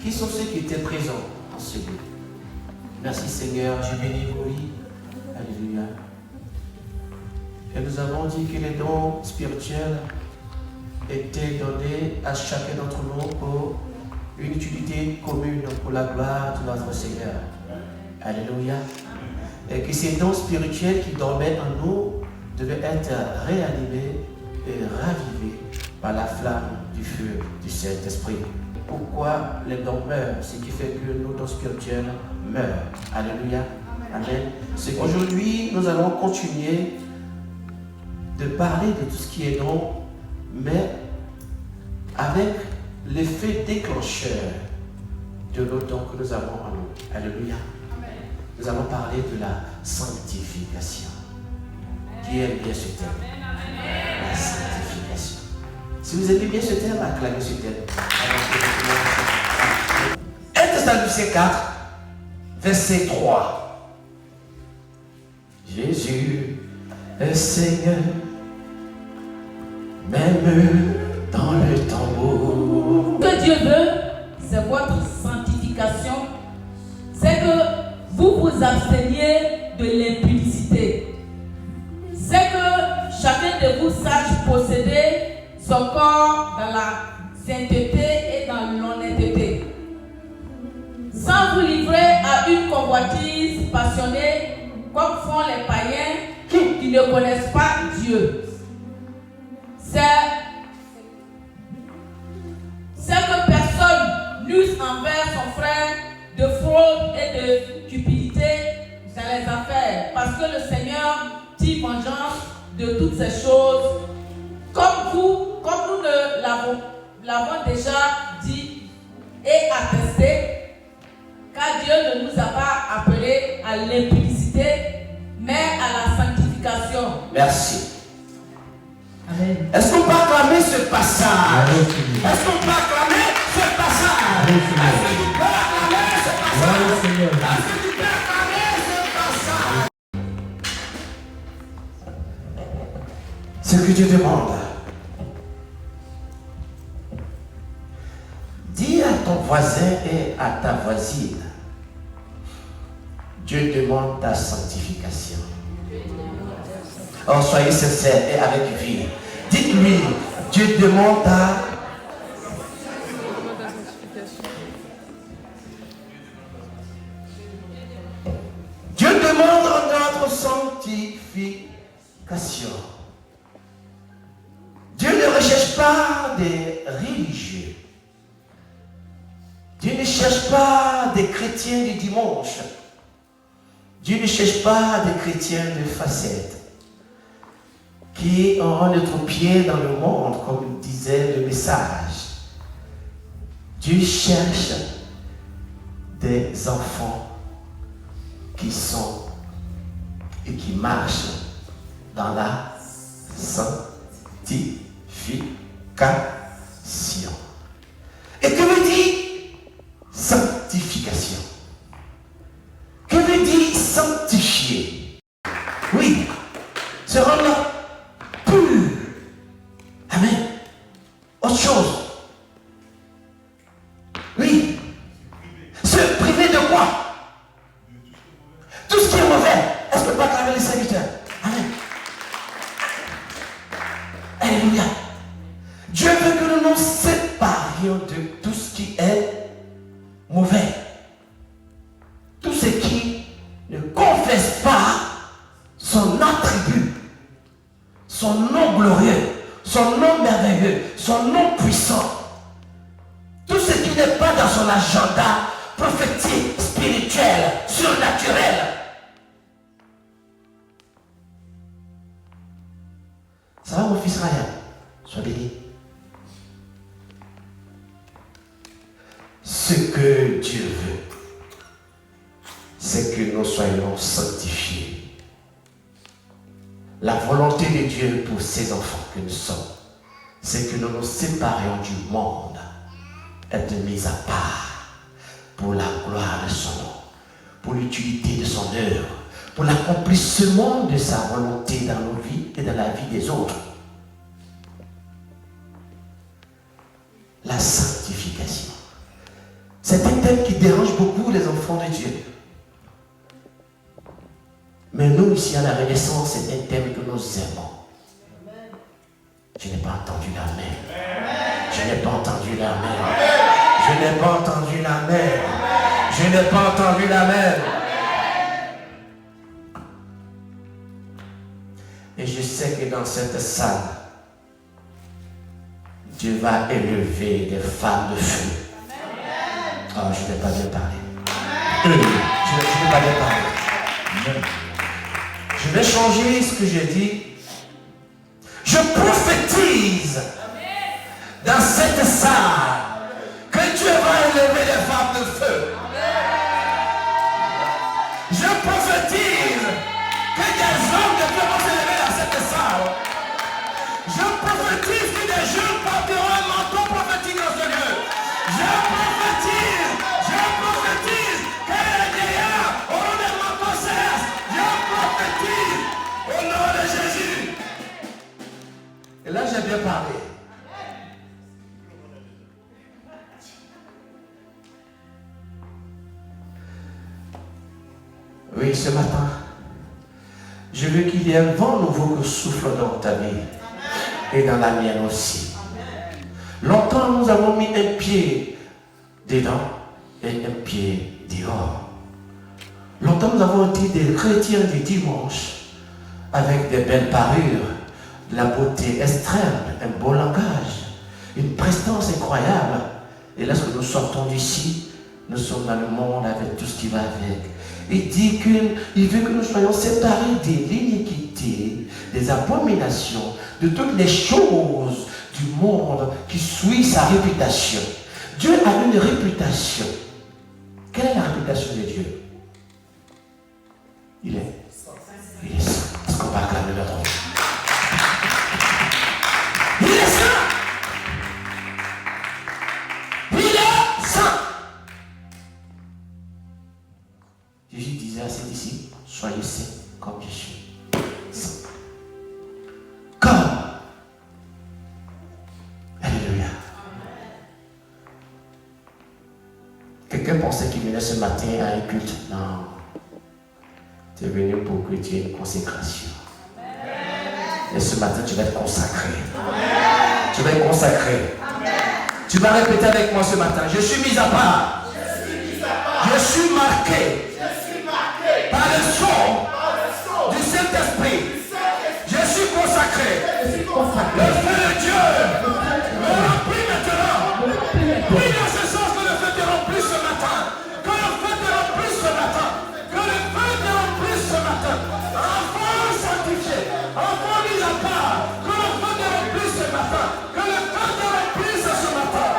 Qui sont ceux qui étaient présents en ce lieu? Merci Seigneur, je bénis vos vies. Alléluia. Et nous avons dit que les dons spirituels étaient donnés à chacun d'entre nous pour une utilité commune, pour la gloire de notre Seigneur. Alléluia. Et que ces dons spirituels qui dormaient en nous devaient être réanimés et ravivés par la flamme du feu du Saint-Esprit. Pourquoi les dons meurent? Ce qui fait que nos dons spirituels meurent. Alléluia. Amen. C'est qu'aujourd'hui, nous allons continuer de parler de tout ce qui est don, mais avec l'effet déclencheur de nos dons que nous avons en nous. Alléluia. Nous allons parler de la sanctification. Qui aime bien ce thème? La sanctification. Si vous aimez bien ce thème, acclamez ce thème. 1 Thessaloniciens 4, verset 3. Jésus est Seigneur, même dans le tambour. Ce que Dieu veut, c'est votre sanctification. C'est que vous vous absteniez de l'impudicité. C'est que chacun de vous sache posséder son corps dans la sainteté et dans l'honnêteté, sans vous livrer à une convoitise passionnée comme font les païens qui ne connaissent pas Dieu. C'est que personne n'use envers son frère de fraude et de cupidité dans les affaires, parce que le Seigneur tire vengeance de toutes ces choses, comme nous l'avons déjà dit et attesté, car Dieu ne nous a pas appelés à l'impudicité, mais à la sanctification. Merci. Amen. Est-ce qu'on peut acclamer ce passage? Est-ce qu'on peut acclamer ce passage? Est-ce que tu peux acclamer ce passage? Est-ce que tu peux acclamer ce passage? Ce que Dieu demande, dis à ton voisin et à ta voisine, Dieu demande ta sanctification. Oh, soyez sincères et avec vie. Dites-lui, Dieu demande ta... Dieu demande notre sanctification. Dieu ne recherche pas des religieux. Dieu ne cherche pas des chrétiens du dimanche. Dieu ne cherche pas des chrétiens de facettes qui auront notre pied dans le monde, comme disait le message. Dieu cherche des enfants qui sont et qui marchent dans la sanctification. Et que veut dire sanctification? Que veut dire sanctifier? Oui, se rendre pur. Amen. Autre chose. Oui. Se priver de quoi? Tout ce qui est mauvais. Est-ce que pas acclamer les serviteurs? Amen. Alléluia. Dieu veut que nous nous séparions de tout ce qui est mauvais. Tout ce qui ne confesse pas son attribut, son nom glorieux, son nom merveilleux, son nom puissant. Tout ce qui n'est pas dans son agenda prophétique, spirituel, surnaturel. Ça va mon fils Ryan? Sois béni. Ce que Dieu veut, c'est que nous soyons sanctifiés. La volonté de Dieu pour ses enfants que nous sommes, c'est que nous nous séparions du monde, être mis à part pour la gloire de son nom, pour l'utilité de son œuvre, pour l'accomplissement de sa volonté dans nos vies et dans la vie des autres. La sanctification. C'est un thème qui dérange beaucoup les enfants de Dieu. Mais nous, ici à la Renaissance, c'est un thème que nous aimons. Je n'ai pas entendu l'amen. Je n'ai pas entendu l'amen. Je n'ai pas entendu l'amen. Je n'ai pas entendu l'amen. Et je sais que dans cette salle, Dieu va élever des femmes de feu. Oh, je n'ai pas bien parlé. Je n'ai pas bien parlé. Je vais changer ce que j'ai dit. Je prophétise dans cette salle que Dieu va élever les femmes de feu. Je prophétise que des hommes de Dieu vont s'élever dans cette salle. Je prophétise que des jeunes porteront un manteau prophétique dans ce lieu. Je prophétise que les vieillards auront des manteaux célestes. Je prophétise au nom de Jésus. Et là, j'ai bien parlé. Oui, ce matin, je veux qu'il y ait un vent nouveau qui souffle dans ta vie et dans la mienne aussi. Longtemps, nous avons mis un pied dedans et un pied dehors. Longtemps, nous avons été des chrétiens du dimanche avec des belles parures, de la beauté extrême, un beau langage, une prestance incroyable. Et lorsque nous sortons d'ici, nous sommes dans le monde avec tout ce qui va avec. Il dit qu'il veut que nous soyons séparés de l'iniquité, des abominations, de toutes les choses du monde qui suivent sa réputation. Dieu a une réputation. Quelle est la réputation de Dieu? Il est saint. Est-ce qu'on va acclamer notre Dieu? Il est saint. Il est saint. Jésus disait à ses disciples, soyez saints comme je suis saint. Comme. Alléluia. Quelqu'un pensait qu'il venait ce matin à un culte. Non. Tu es venu pour que tu aies une consécration. Et ce matin, tu vas être consacré. Tu vas être consacré. Tu vas répéter avec moi ce matin. Je suis mis à part. Je suis marqué par le son du Saint-Esprit. Je suis consacré. Le feu de Dieu me remplit maintenant. Oui, dans ce sens que le feu te remplit ce matin. Que le feu te remplit ce matin. Que le feu te remplit ce matin. Enfant sanctifié, enfant mis à part. Que le feu te remplit ce matin. Que le feu te remplisse ce matin.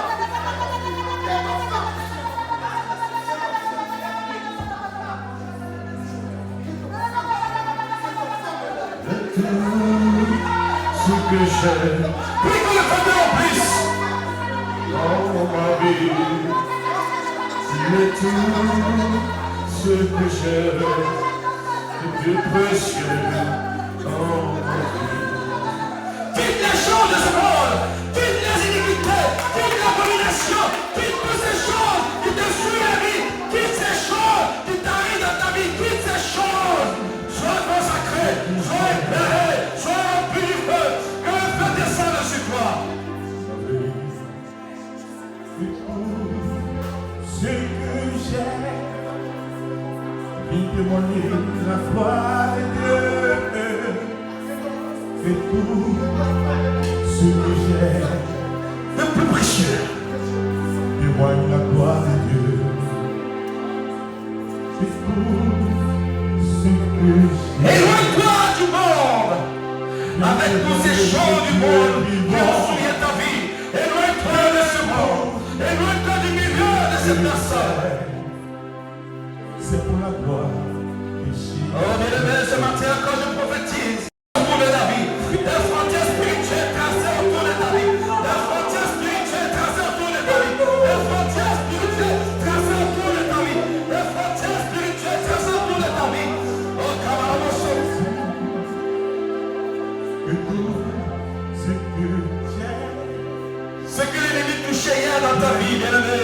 Ce que j'aime, oui, que le feu te remplisse dans ma vie. C'est tout ce que j'aime de plus précieux dans ma vie. Toutes les choses de ce monde, toutes les iniquités, toutes les abominations, toutes ces choses qui te suivent la vie, toutes ces choses qui t'arrivent dans ta vie, toutes ces choses, sois consacré, sois éclairé, sois rempli du feu, que le feu descende sur toi. Ce que j'aime, il témoigne la foi de Dieu. Et tout ce que j'aime, le plus précieux, témoigne la gloire de Dieu. C'est tout ce que j'aime. Éloigne-toi du monde, avec tous ces choses du monde qui ont souillé ta vie. Éloigne-toi de ce monde. Éloigne-toi du milieu de cette personne. C'est pour la gloire de Jésus. Oh, bien-aimé, ce matin, quand je prophétise autour de ta vie, des frontières spirituelles tracées autour de ta vie, des frontières spirituelles tracées autour de ta vie, des frontières spirituelles tracées autour de ta vie, des frontières spirituelles tracées autour de ta vie. Oh, Kamaroso. Que tout ce que j'aime, ce que l'ennemi touchait hier dans ta vie, bien-aimé,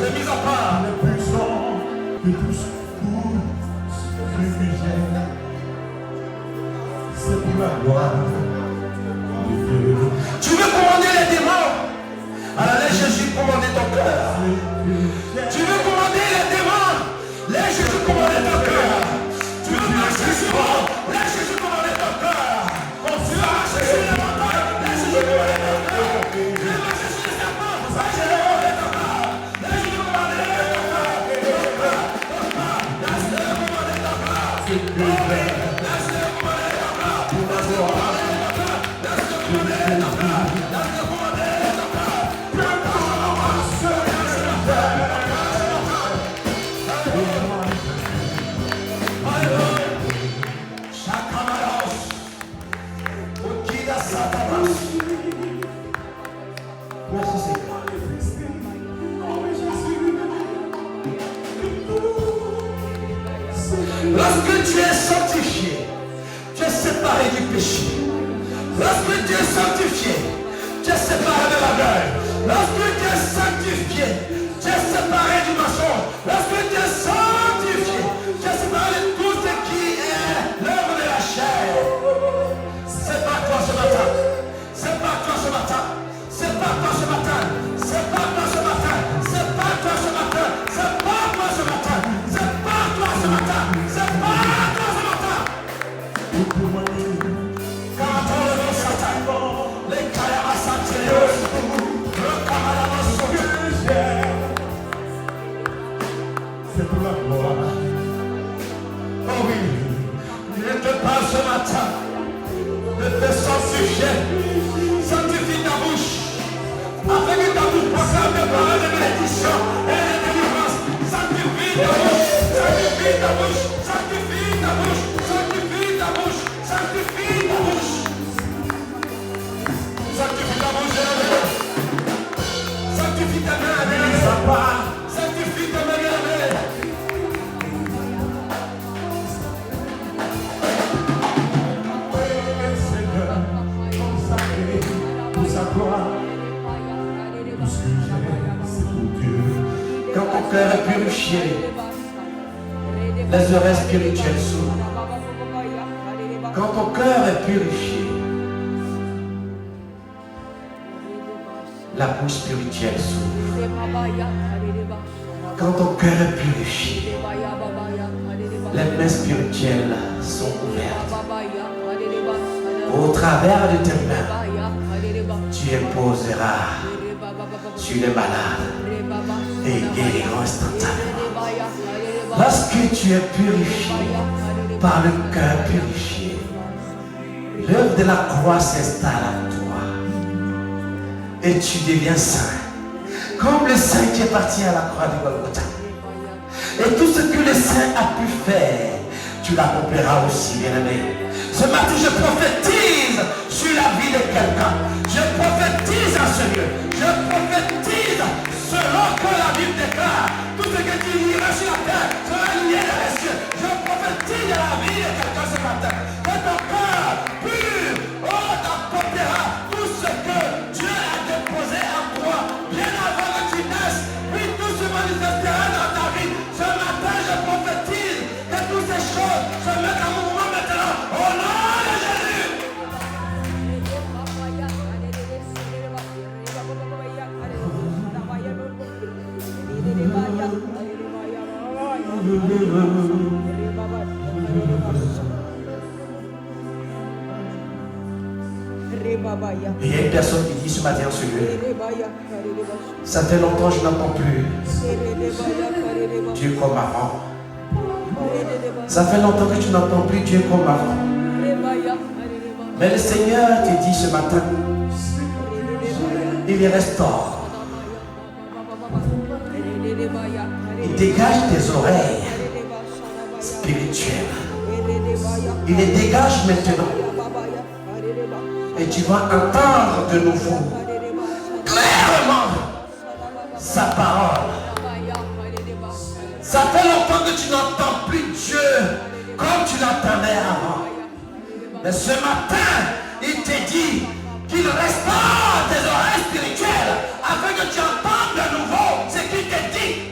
C'est mis à part. Le puissant de tous coups, c'est pour la gloire de Dieu. Tu veux commander les démons? Alors laisse Jésus commander ton cœur. Tu veux commander les démons? Laisse Jésus commander ton cœur. Tu veux marcher sur l'eau? Laisse Jésus commander ton cœur. Tu veux marcher sur les montagnes? Laisse Jésus commander ton cœur. Tu veux marcher sur les serpents? Laisse Jésus commander ton cœur. Laisse Jésus commander ton cœur. Laisse-le commander ton cœur. Laisse-le commander ton cœur. Merci Seigneur. Lorsque tu es sanctifié, tu es séparé du péché. Lorsque tu es sanctifié, tu es séparé de la gueule. Lorsque tu es sanctifié, tu es séparé du mensonge. Lorsque tu es sanctifié, tu es séparé de tout ce qui est l'œuvre de la chair. C'est pas toi ce matin. C'est pas toi ce matin. C'est pas toi ce matin. C'est pas toi ce matin. C'est pas toi ce matin. C'est pas toi ce matin. C'est pas toi ce matin. C'est pas toi ce matin. Quand on le voit Satan, les Kayama Santéos, le Kamalama Soke. C'est pour la gloire. Oh oui, je te parle ce matin de te sanctifier. Sanctifie ta bouche. Afin que ta bouche proclame des paroles de bénédiction et de délivrance. Sanctifie ta bouche. Sanctifie ta bouche. Sanctifie ta bouche. Sanctifie ta bouche. Sanctifie ta bouche. Sanctifie ta bouche. Sanctifie ta main. Sanctifie ta main. Seigneur, consacré pour sa gloire. Tout ce que j'ai, c'est pour Dieu. Quand ton cœur est purifié, les oreilles spirituelles s'ouvrent. Quand ton cœur est purifié, la bouche spirituelle s'ouvre. Quand ton cœur est purifié, les mains spirituelles sont ouvertes. Au travers de tes mains, tu imposeras sur les malades et guériront instantanément. Lorsque tu es purifié par le cœur purifié, l'œuvre de la croix s'installe en toi et tu deviens saint. Comme le saint qui est parti à la croix de Golgotha. Et tout ce que le saint a pu faire, tu l'accompliras aussi, bien-aimé. Ce matin, je prophétise sur la vie de quelqu'un. Je prophétise à ce lieu. Je prophétise selon que la Bible déclare. Tout ce que tu liras sur la terre sera lié dans les cieux. Je prophétise à la vie de quelqu'un ce matin. Que ton cœur pur, oh, t'accomplira tout ce que Dieu a déposé en toi. Bien avant que tu naisses, puis tout se manifestera dans ta vie. Ce matin, je prophétise que toutes ces choses se mettent en mouvement maintenant. Au nom de Jésus. Et il y a une personne qui dit ce matin sur lui, ça fait longtemps que je n'entends plus Dieu comme avant. Ça fait longtemps que tu n'entends plus Dieu comme avant. Mais le Seigneur te dit ce matin, il les restaure. Il dégage tes oreilles spirituelles. Il les dégage maintenant. Et tu vas entendre de nouveau clairement sa parole. Ça fait longtemps que tu n'entends plus Dieu comme tu l'entendais avant. Mais ce matin, il te dit qu'il restaure tes oreilles spirituelles afin que tu entendes de nouveau ce qu'il te dit.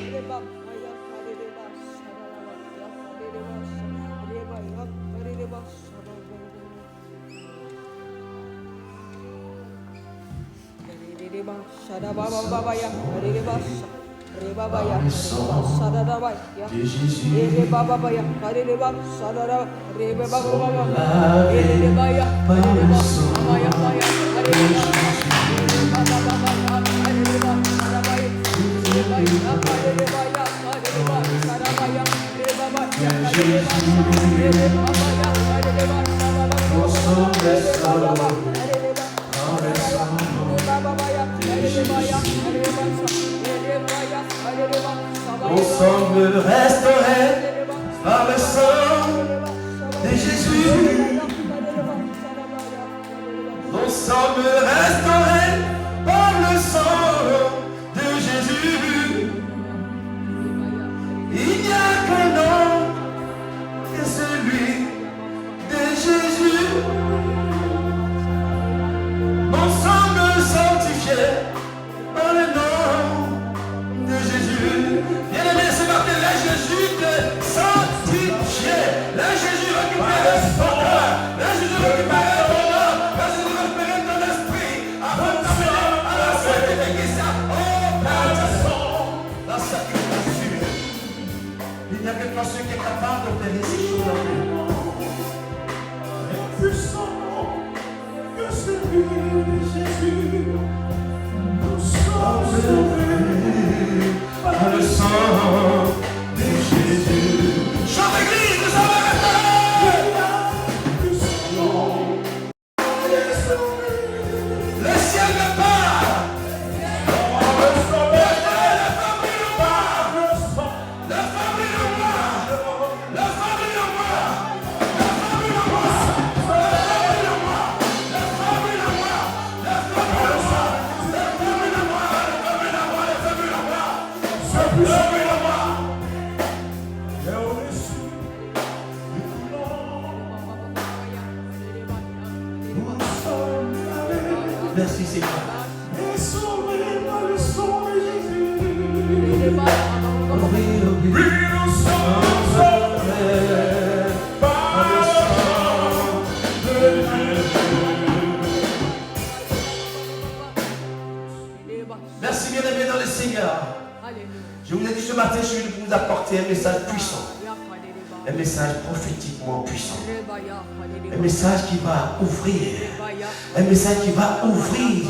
Par le sang de Jésus, nous sommes restaurés par le sang de Jésus. Nous sommes restaurés par le sang de Jésus. Il n'y a qu'un nom, que celui de Jésus. Nous sommes sanctifiés par le nom de Jésus. Bien-aimé, ce matin, laisse Jésus te sanctifier. Laisse Jésus récupérer ton cœur. Laisse Jésus récupérer ton âme. Laisse Jésus récupérer ton esprit. Afin de t'amener à la sanctification. Oh, Père, la sanctification. Il n'y a que toi seul qui est capable d'obtenir ces choses. Plus son nom que celui de Jésus. Nous sommes sauvés Par le sang de Jésus. Chante l'église, nous sommes restaurés. plus son nom. Le ciel me part. Le feu brille en moi. Le feu brille en moi. Le feu brille en moi. Le feu brille en moi. Le feu brille en moi. Le feu brille en moi. Le feu brille en moi. Le feu brille en moi. Le feu brille en moi. Le feu brille en moi. Le feu brille en moi. Et au-dessus du nom, nous sommes allés Merci Seigneur. et sauvés par le sang de Jésus. Oui, Oui, nous sommes sauvés par le sang de Jésus. merci bien-aimé dans le Seigneur. Je vous ai dit ce matin, je suis venu pour vous apporter un message puissant. Un message prophétiquement puissant. Un message qui va ouvrir. Un message qui va ouvrir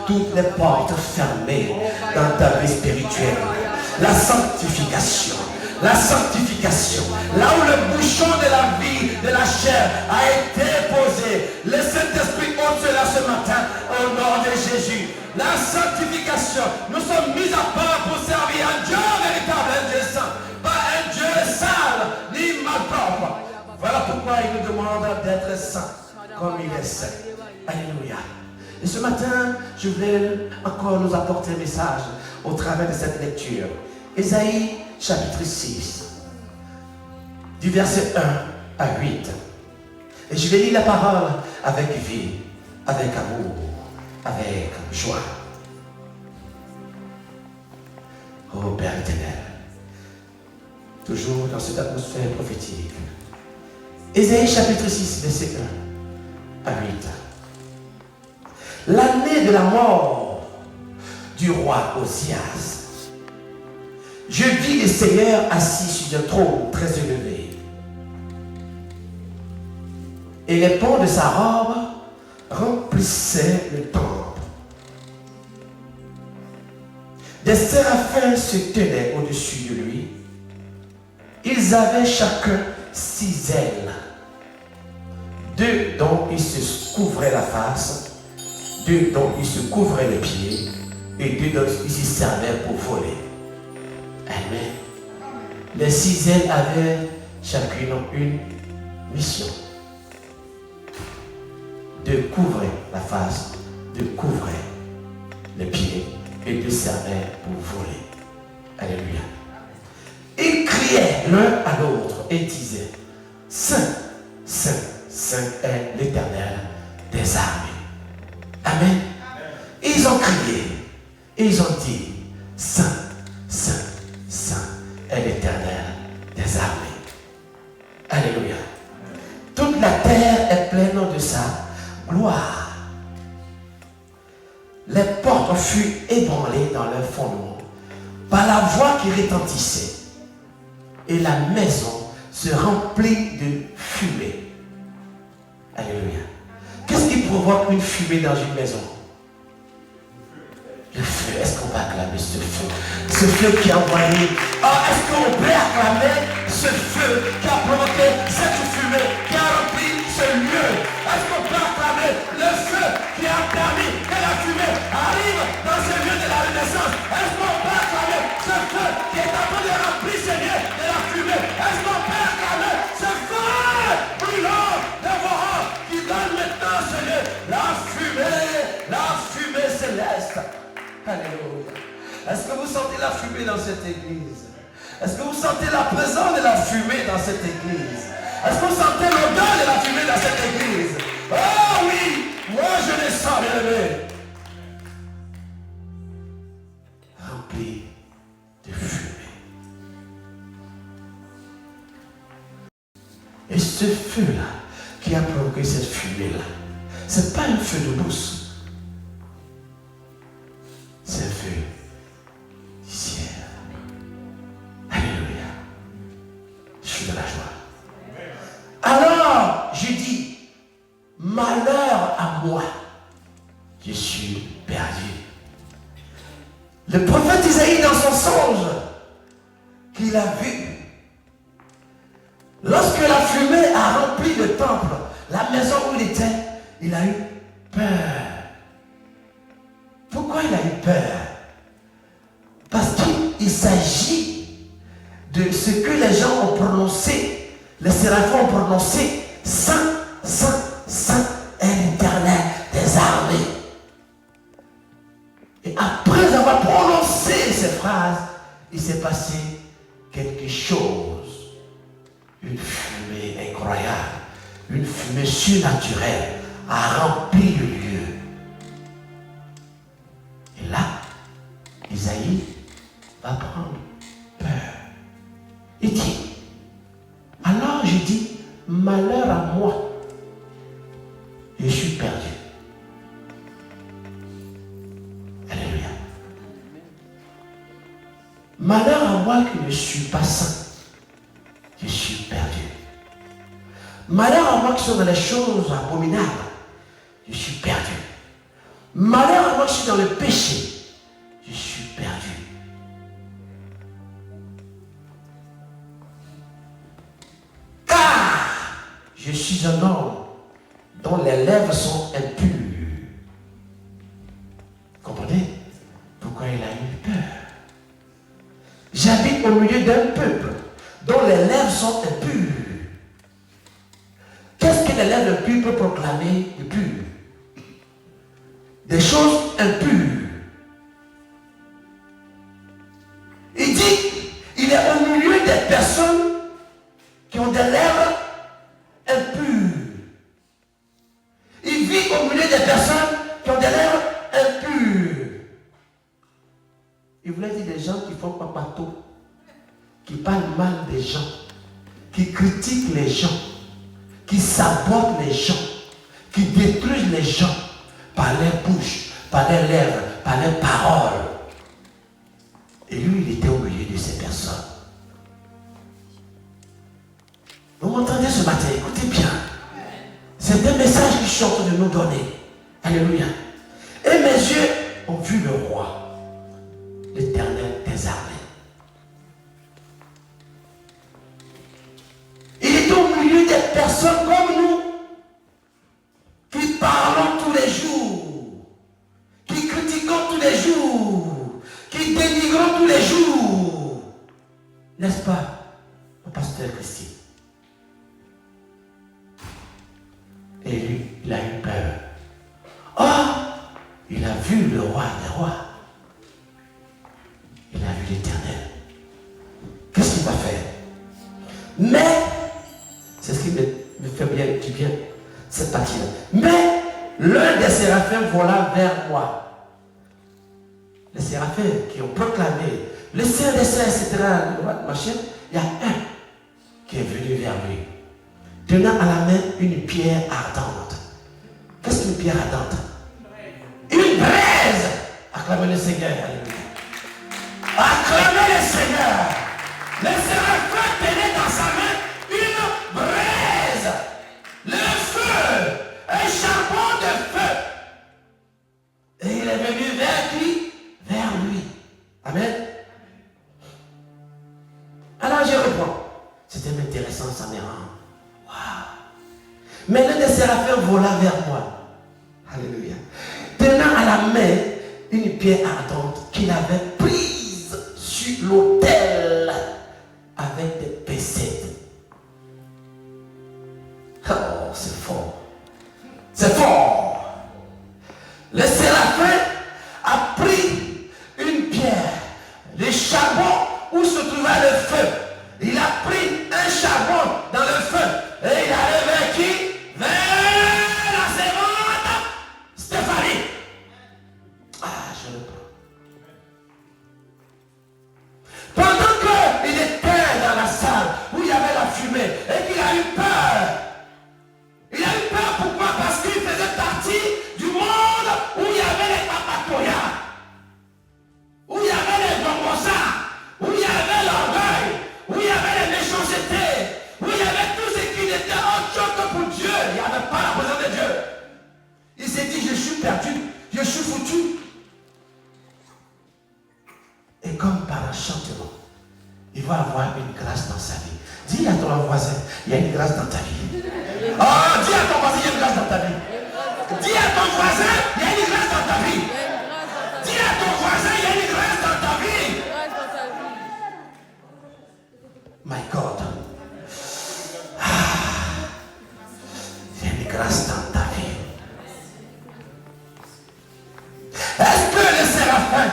toutes les portes fermées dans ta vie spirituelle. La sanctification. La sanctification. Là où le bouchon de la vie, de la chair a été posé. Le Saint-Esprit ôte cela ce matin au nom de Jésus. La sanctification. Nous sommes mis à part pour servir un Dieu véritable, un Dieu saint. Pas un Dieu sale, ni malpropre. Voilà pourquoi il nous demande d'être saint, comme il est saint. Alléluia. Et ce matin, je voulais encore nous apporter un message au travers de cette lecture. Ésaïe chapitre 6, du verset 1 à 8. Et je vais lire la parole avec vie, avec amour, avec joie. Oh Père éternel, toujours dans cette atmosphère prophétique. Ésaïe chapitre 6, verset 1 à 8. L'année de la mort du roi Osias, je vis le Seigneur assis sur un trône très élevé. Et les pans de sa robe remplissaient le temple. Des séraphins se tenaient au-dessus de lui. Ils avaient chacun 6 ailes. 2 dont ils se couvraient la face, 2 dont ils se couvraient les pieds, et 2 dont ils s'y servaient pour voler. Amen. Les 6 ailes avaient chacune une mission. De couvrir la face, de couvrir les pieds et de servir pour voler. Alléluia. Ils criaient l'un à l'autre et disaient: Saint, Saint, Saint est l'Éternel des armées. Amen. Et ils ont crié et ils ont dit: Saint, Saint, Saint est l'Éternel des armées. Alléluia. Toute la terre est pleine de sa gloire. les portes furent ébranlées dans leur fondement par la voix qui retentissait. Et la maison se remplit de fumée. Alléluia. Qu'est-ce qui provoque une fumée dans une maison? Le feu. Est-ce qu'on va acclamer ce feu? Ce feu qui a envoyé. Est-ce qu'on peut acclamer ce feu qui a provoqué cette fumée, qui a rempli ce lieu? Est-ce qu'on peut acclamer le feu qui a permis que la fumée arrive dans ce lieu de la Renaissance? Est-ce qu'on peut acclamer ce feu qui est en train de remplir ce lieu de la fumée? Est-ce qu'on peut acclamer ce feu brûlant, dévorant, qui donne maintenant ce lieu? La fumée céleste. Alléluia. Est-ce que vous sentez la fumée dans cette église? Est-ce que vous sentez la présence de la fumée dans cette église? Est-ce que vous sentez l'odeur de la fumée dans cette église? Oh oui, moi je les sens, bien-aimés. Rempli de fumée. Et ce feu-là, qui a provoqué cette fumée-là, ce n'est pas un feu de mousse. C'est un feu du ciel. Alléluia. Je suis dans la joie. Alors, je dis, malheur à moi, je suis perdu. Le prophète Isaïe, dans son songe, qu'il a vu, lorsque la fumée a rempli le temple, la maison où il était, il a eu peur. Pourquoi il a eu peur? Parce qu'il s'agit de ce que les gens ont prononcé, les séraphins ont prononcé, Saint, Saint, Saint est l'Éternel des armées. Et après avoir prononcé ces phrases, il s'est passé quelque chose. Une fumée incroyable, une fumée surnaturelle a rempli le lieu. Et là, Isaïe va prendre peur. Il dit, alors je dis, malheur à moi, je suis perdu. Alléluia. Malheur à moi que je ne suis pas saint, je suis perdu. Malheur à moi qui sont dans les choses abominables, je suis perdu. Malheur à moi qui suis dans le péché, je suis perdu. Car je suis un homme dont les lèvres sont impures. Comprenez pourquoi il a eu peur? J'habite au milieu d'un peuple dont les lèvres sont impures. Qu'est-ce que les lèvres impures peuvent proclamer de pur? Des choses impures. Il dit, il est au milieu des personnes qui ont des lèvres impures. Il vit au milieu des personnes qui ont des lèvres impures. Il voulait dire des gens qui font pas bateau, qui parlent mal des gens, qui critiquent les gens, qui sabotent les gens, qui détruisent les gens par leurs bouches, par leurs lèvres, par leurs paroles. Et lui, il était au milieu de ces personnes. Vous m'entendez ce matin? Écoutez bien. C'est un message que je suis en train de nous donner. Alléluia. Et mes yeux ont vu le roi, l'Éternel des armées. Il est au milieu des personnes comme nous, qui parlons tous les jours, qui critiquons tous les jours, qui dénigrons tous les jours. N'est-ce pas, mon pasteur Christine? Et lui, il a eu peur. Oh, il a vu le roi des rois. Il a vu l'Éternel. Qu'est-ce qu'il va faire? Mais, c'est ce qui me fait du bien, cette partie-là. Mais, l'un des séraphins vola vers moi. Les séraphins qui ont proclamé le Saint des Saints, etc., machin, il y a un qui est venu vers lui, tenant à la main une pierre ardente. Qu'est-ce qu'une pierre ardente? Une braise Acclamez le Seigneur. Alléluia. Acclamez le Seigneur. Le séraphin tenait dans sa main une braise, le feu, un charbon de feu. Et il est venu vers qui? Vers lui. Amen. Alors je reprends. C'était intéressant, ça me rend. Waouh. Mais l'un des séraphins vola vers moi. Alléluia. Tenant à la main une pierre ardente qu'il avait prise sur l'autel avec des pincettes. Oh, c'est fort. C'est fort. Le séraphin a pris une pierre, le charbon où se trouvait le feu. Il a pris un charbon dans le feu et il allait vers qui? Vers la servante Stéphanie. Ah, je le prends. Pendant qu'il était dans la salle où il y avait la fumée et qu'il a eu peur. Il a eu peur pourquoi? Parce qu'il faisait partie du monde où il y avait les papatoyas, où il y avait les bonbonsas, où il y avait l'orgueil, où il y avait les méchancetés, où il y avait tout ce qui n'était autre chose que pour Dieu. Il n'y avait pas la présence de Dieu. Il s'est dit, je suis perdu, je suis foutu. Et comme par enchantement, il va avoir une grâce dans sa vie. Dis à ton voisin, il y a une grâce dans ta vie. Oh, dis à ton voisin, il y a une grâce dans ta vie. Dis à ton voisin, il y a une grâce dans ta vie. Dis à ton voisin, il y a une grâce dans ta vie. My God. Il y a une grâce dans ta vie. Est-ce que le séraphin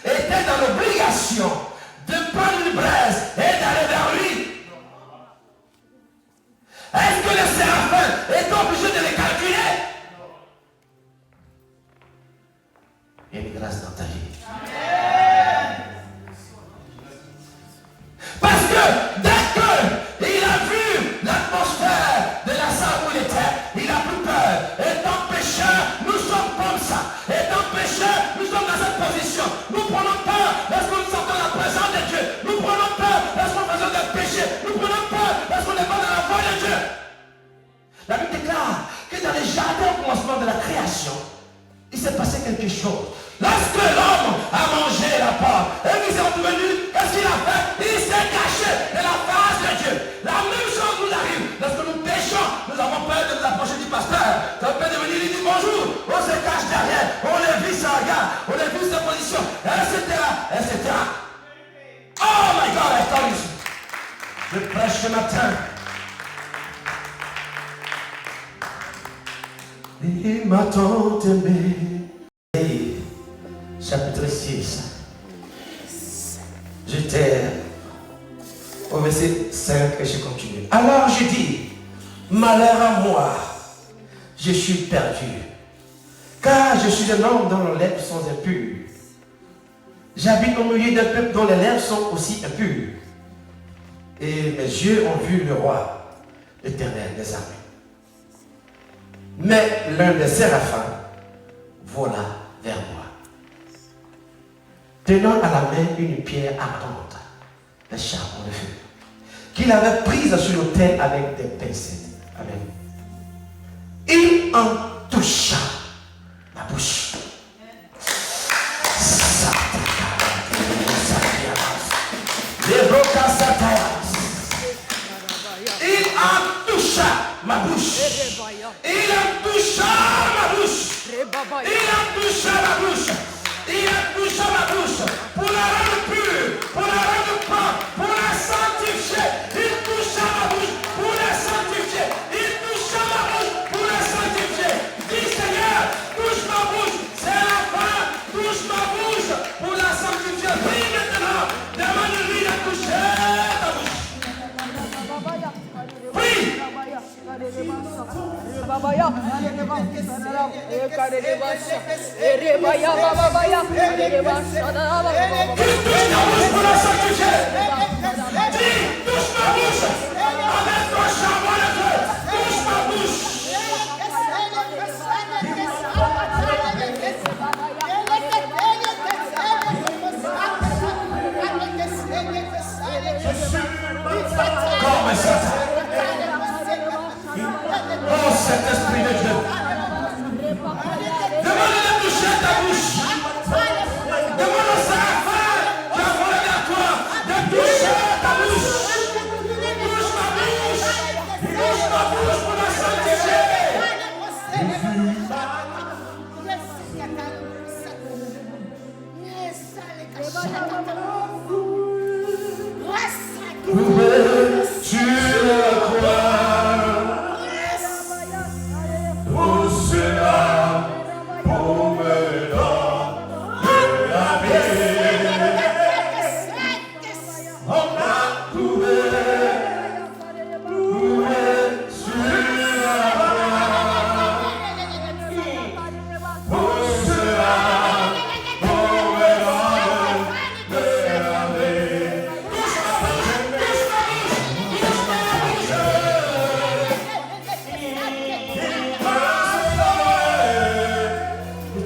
était dans l'obligation de prendre une braise et d'aller vers lui? Est-ce que le séraphin est obligé de les calculer? Il y a une grâce dans ta vie. Parce que dès qu'il a vu l'atmosphère de la salle où il était, il a pris peur. Étant pécheur, nous sommes comme ça. Étant pécheur, nous sommes dans cette position. Nous prenons peur lorsque nous sentons la présence de Dieu. Nous prenons peur lorsqu'on faisons des péchés. Nous prenons peur lorsqu'on n'est pas dans la voie de Dieu. La Bible déclare que dans les jardins au commencement de la création, il s'est passé quelque chose. Lorsque l'homme a mangé la part et qu'il s'est retrouvé nu, qu'est-ce qu'il a fait? Il s'est caché de la face de Dieu. La même chose nous arrive. Lorsque nous péchons, nous avons peur de nous approcher du pasteur. Ça peut devenir, il dit bonjour. On se cache derrière. On les vit sans regard. On les vit sans position. Etc. Etc. Oh my God, I tell you. Je prêche ce matin. Il m'a tant aimé. Chapitre 6. J'étais au verset 5 et je continue. Alors je dis, malheur à moi, je suis perdu, car je suis un homme dont les lèvres sont impures. J'habite au milieu d'un peuple dont les lèvres sont aussi impures. Et mes yeux ont vu le roi, l'Éternel des armées. Mais l'un des séraphins vola vers moi, tenant à la main une pierre ardente, le charbon de feu, qu'il avait prise sur l'autel avec des pincettes. Amen. Il en toucha ma bouche. Il en toucha ma bouche. Il en toucha ma bouche. Il en toucha ma bouche. Il a touché ma bouche pour la rendre pure, pour la rendre propre, pour la sanctifier. Il toucha ma bouche pour la sanctifier. Il toucha ma bouche pour la sanctifier. Dis Seigneur, touche ma bouche. C'est la fin. Touche ma bouche pour la sanctifier. Prie maintenant. Demande-lui de toucher ta bouche. Prie. Pour la sanctifier. Dis, touche ma bouche. Avec ton charbon de feu. Touche ma bouche. Tu la croix, pour cela, pour me donner la vie. On a trouvé sur la croix, pour cela, pour me donner la vie.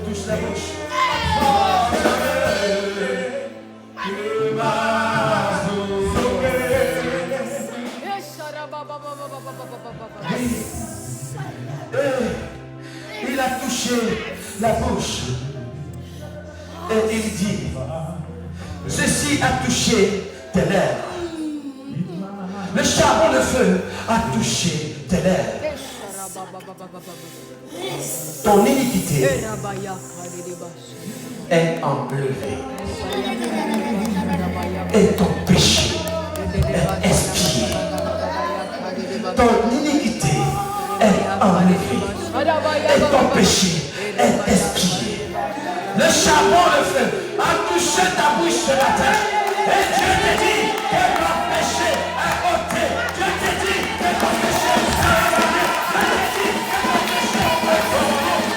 Touche la bouche. Il a touché la bouche et il dit, ceci a touché tes lèvres. Le charbon de feu a touché tes lèvres. Ton iniquité est enlevée et ton péché est expié. Ton iniquité est enlevée et ton péché est expié. Le charbon de feu a touché ta bouche ce matin et Dieu te dit que ton péché est ôté. Dieu te dit que ton péché est enlevé. Dieu te dit que ton péché est ôté.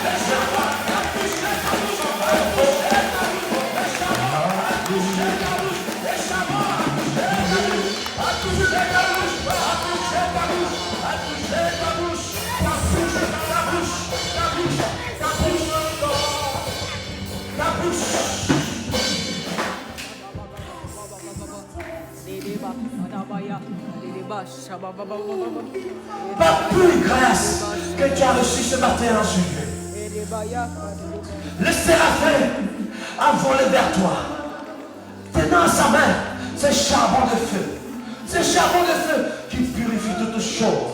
Le charbon a touché ta bouche. A touché ta bouche. Le charbon a touché ta bouche. Le charbon a touché ta bouche. A touché ta bouche. A touché ta bouche. A touché ta bouche. Ta bouche. Ta bouche. Ta bouche. Pas plus grâce que tu as reçu ce matin en Jésus. Le séraphin a volé vers toi, tenant sa main ce charbon de feu. Ce charbon de feu qui purifie toutes choses.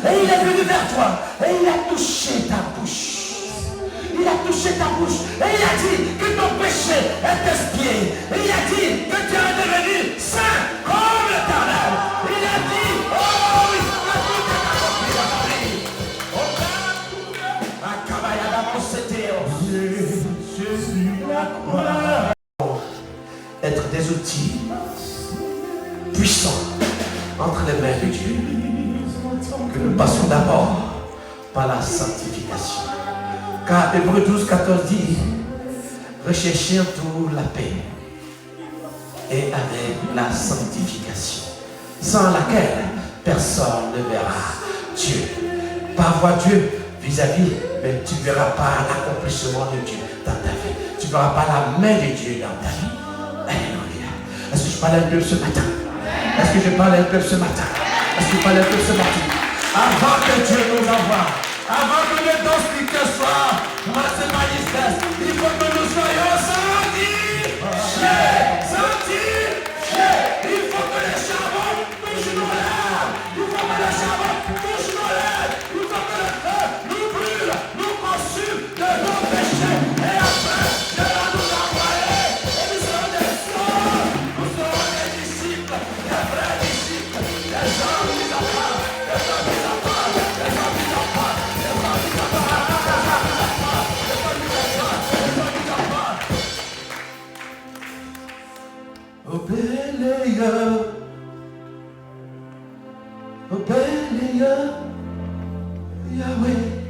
Et il est venu vers toi et il a touché ta bouche. Il a touché ta bouche et il a dit que ton péché est expié. Et il a dit que tu es devenu saint comme l'Éternel. Il a dit, oh oui, que tout est accompli dans ta vie. Jésus la croix. Être des outils puissants entre les mains de Dieu. Que nous passons d'abord par la sanctification. Car Hébreux 12, 14 dit, recherchez en tout la paix et avec la sanctification, sans laquelle personne ne verra Dieu. Pas voir Dieu vis-à-vis, mais tu ne verras pas l'accomplissement de Dieu dans ta vie. Tu ne verras pas la main de Dieu dans ta vie. Alléluia. Est-ce que je parle un peu ce matin? Est-ce que je parle un peu ce matin? Est-ce que je parle un peu ce matin? Avant que Dieu nous envoie, avant que le don spirituel soit manifeste, il faut que nous soyons sanctifiés. Il faut que les charbons touchent nos lèvres. Il faut que les charbons touchent nos lèvres. Il faut que le feu nous brûle, nous consume de nos péchés. Et après, Dieu va nous envoyer. Et nous serons des sœurs. Nous serons des disciples, des vrais disciples, des gens mis à part, des gens mis à part, des gens mis à part, des gens mis à part, des gens mis à part, des gens mis à part, des gens mis à part. Obéléa, Obéléa, Yahweh.